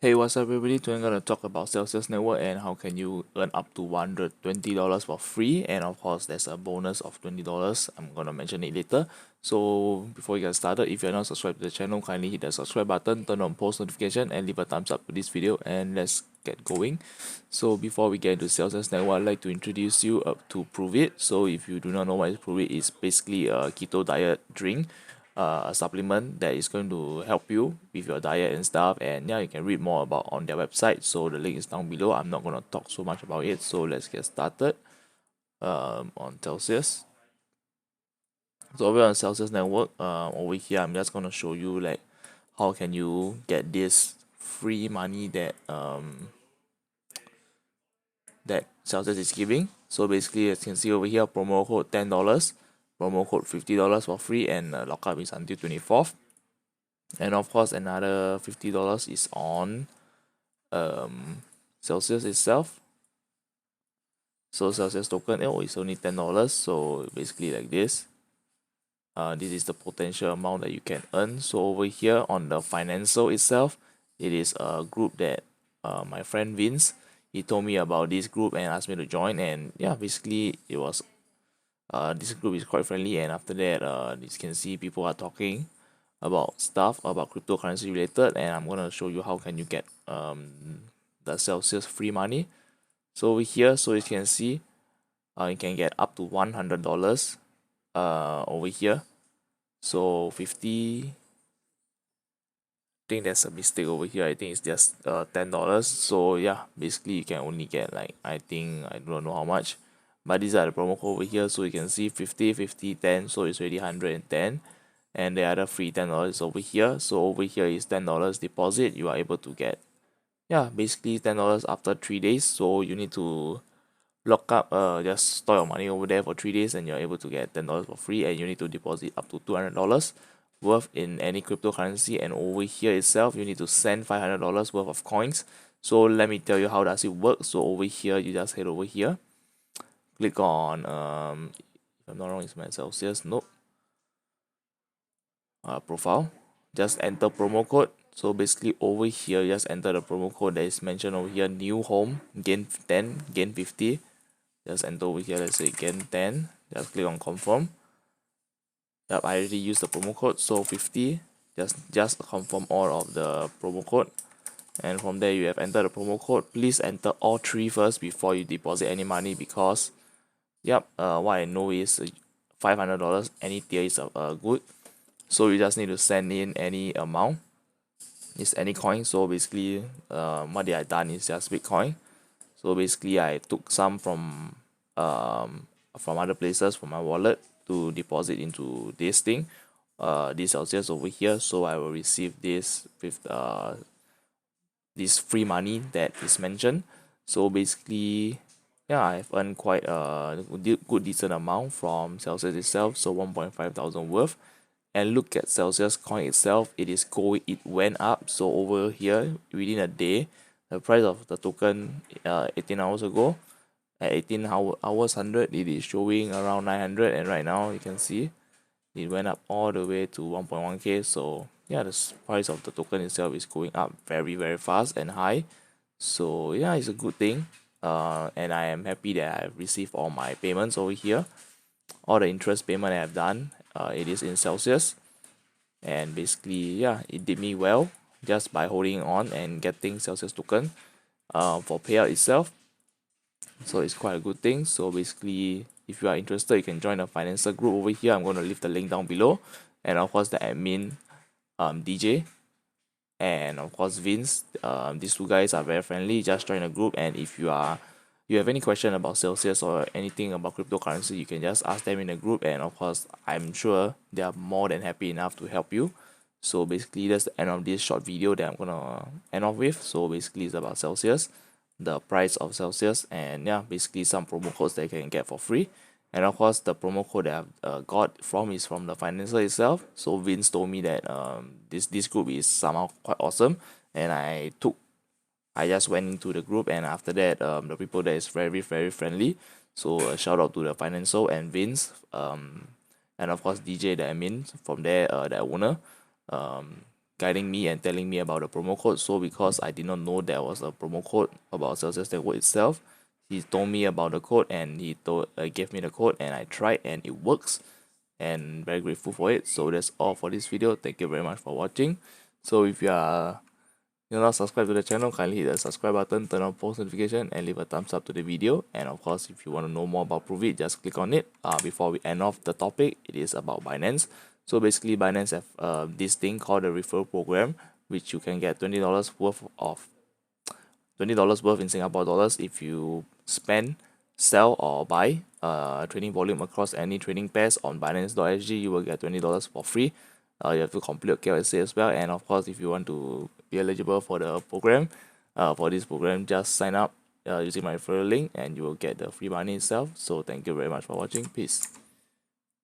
Hey, what's up everybody? Today I'm going to talk about Celsius Network and how can you earn up to $120 for free, and of course there's a bonus of $20. I'm going to mention it later. So before we get started, if you're not subscribed to the channel, kindly hit the subscribe button, turn on post notification and leave a thumbs up to this video, and let's get going. So before we get into Celsius Network, I'd like to introduce you to Prove It. So if you do not know what is Prove It, it's basically a keto diet drink, a supplement that is going to help you with your diet and stuff. And yeah, you can read more about on their website, so the link is down below. I'm not going to talk so much about it, so let's get started on Celsius. So over on Celsius Network, over here I'm just going to show you like how can you get this free money that that Celsius is giving. So basically, as you can see over here, promo code $10, promo code $50 for free, and lockup is until 24th. And of course, another $50 is on Celsius itself. So Celsius token, is only $10. So basically like this. This is the potential amount that you can earn. So over here on the financial itself, it is a group that my friend Vince, he told me about this group and asked me to join. And yeah, basically it was this group is quite friendly, and after that you can see people are talking about stuff about cryptocurrency related, and I'm gonna show you how can you get the Celsius free money. So over here, so you can see you can get up to $100 over here. So 50, I think there's a mistake over here. I think it's just $10. So yeah, basically you can only get like, I don't know how much, but these are the promo code over here. So you can see 50, 50, 10, so it's already 110, and the other free $10 over here. So over here is $10 deposit. You are able to get, yeah, basically $10 after 3 days. So you need to lock up, just store your money over there for 3 days, and you're able to get $10 for free, and you need to deposit up to $200 worth in any cryptocurrency. And over here itself, you need to send $500 worth of coins. So let me tell you how does it work. So over here, you just head over here, click on if I'm not wrong, it's my Celsius, nope, profile, just enter promo code. So basically over here, just enter the promo code that is mentioned over here, new home, gain 10, gain 50. Just enter over here, let's say gain 10, just click on confirm. Yep, I already used the promo code, so 50, just confirm all of the promo code, and from there you have entered the promo code. Please enter all three first before you deposit any money, because yep, what I know is $500 any tier is good. So you just need to send in any amount, is any coin. So basically what I done is just Bitcoin. So basically I took some from other places from my wallet to deposit into this thing, this Celsius over here. So I will receive this with this free money that is mentioned. So basically, yeah, I've earned quite a good decent amount from Celsius itself. So 1.5 thousand worth. And look at Celsius coin itself, it went up. So over here within a day, the price of the token 18 hours ago, at 18 hours 100, it is showing around 900, and right now you can see it went up all the way to 1.1k. So yeah, the price of the token itself is going up very very fast and high. So yeah, it's a good thing, and I am happy that I've received all my payments over here. All the interest payment I have done, it is in Celsius, and basically yeah, it did me well just by holding on and getting Celsius token for payout itself. So it's quite a good thing. So basically, if you are interested, you can join the financial group over here. I'm going to leave the link down below, and of course the admin DJ, and of course Vince. These two guys are very friendly. Just join the group, and if you have any question about Celsius or anything about cryptocurrency, you can just ask them in the group, and of course I'm sure they are more than happy enough to help you. So basically that's the end of this short video that I'm gonna end off with. So basically it's about Celsius, the price of Celsius, and yeah, basically some promo codes that you can get for free. And of course the promo code that I've got from is from the financier itself. So Vince told me that this group is somehow quite awesome, and I just went into the group, and after that the people there is very very friendly. So a shout out to the financial and Vince, and of course DJ, the admin from there, the owner. guiding me and telling me about the promo code. So because I did not know there was a promo code about Celsius Network itself, he told me about the code and he gave me the code and I tried and it works, and very grateful for it. So that's all for this video. Thank you very much for watching. So if you are not subscribed to the channel, kindly hit the subscribe button, turn on post notification and leave a thumbs up to the video. And of course, if you want to know more about Prove It, just click on it. Before we end off the topic, it is about Binance. So basically Binance have this thing called the referral program, which you can get $20 worth in Singapore dollars if you spend, sell or buy trading volume across any trading pairs on Binance.sg. You will get $20 for free. You have to complete KYC as well, and of course if you want to be eligible for the program, for this program, just sign up using my referral link and you will get the free money itself. So thank you very much for watching. Peace.